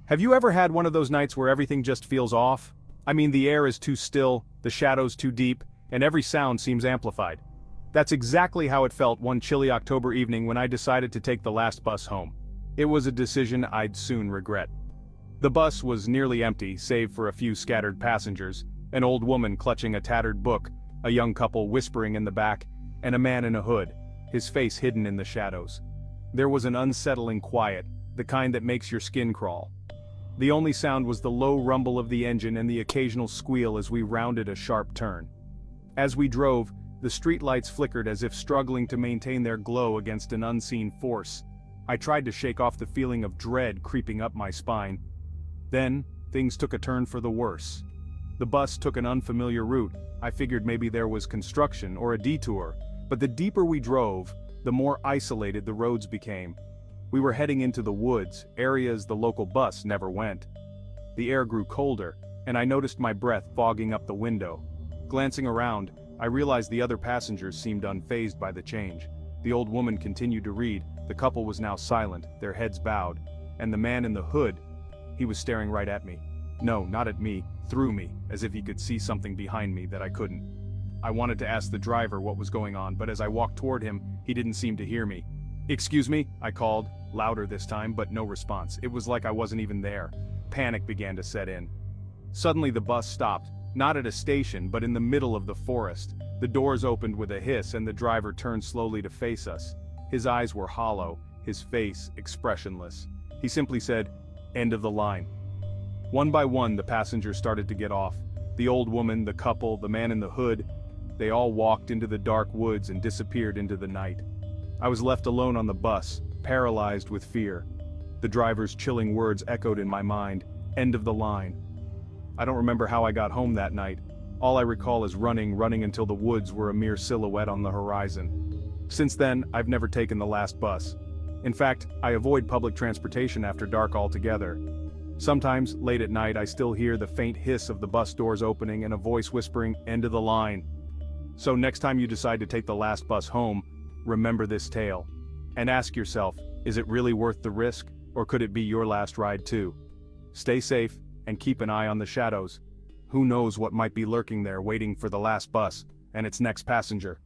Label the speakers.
Speaker 1: Have you ever had one of those nights where everything just feels off? I mean, the air is too still, the shadows too deep, and every sound seems amplified. That's exactly how it felt one chilly October evening when I decided to take the last bus home. It was a decision I'd soon regret. The bus was nearly empty, save for a few scattered passengers, an old woman clutching a tattered book, a young couple whispering in the back, and a man in a hood, his face hidden in the shadows. There was an unsettling quiet, the kind that makes your skin crawl. The only sound was the low rumble of the engine and the occasional squeal as we rounded a sharp turn. As we drove, the streetlights flickered as if struggling to maintain their glow against an unseen force. I tried to shake off the feeling of dread creeping up my spine. Then, things took a turn for the worse. The bus took an unfamiliar route. I figured maybe there was construction or a detour, but the deeper we drove, the more isolated the roads became. We were heading into the woods, areas the local bus never went. The air grew colder, and I noticed my breath fogging up the window. Glancing around, I realized the other passengers seemed unfazed by the change. The old woman continued to read, the couple was now silent, their heads bowed, and the man in the hood, he was staring right at me. No, not at me, through me, as if he could see something behind me that I couldn't. I wanted to ask the driver what was going on, but as I walked toward him, he didn't seem to hear me. "Excuse me," I called, louder this time, but no response. It was like I wasn't even there. Panic began to set in. Suddenly the bus stopped, not at a station but in the middle of the forest. The doors opened with a hiss and the driver turned slowly to face us. His eyes were hollow, his face expressionless. He simply said, "End of the line." One by one the passengers started to get off. The old woman, the couple, the man in the hood, they all walked into the dark woods and disappeared into the night. I was left alone on the bus, paralyzed with fear. The driver's chilling words echoed in my mind, "End of the line." I don't remember how I got home that night. All I recall is running until the woods were a mere silhouette on the horizon. Since then, I've never taken the last bus. In fact, I avoid public transportation after dark altogether. Sometimes, late at night, I still hear the faint hiss of the bus doors opening and a voice whispering, "End of the line." So next time you decide to take the last bus home, remember this tale. And ask yourself, is it really worth the risk, or could it be your last ride too? Stay safe, and keep an eye on the shadows. Who knows what might be lurking there waiting for the last bus and its next passenger.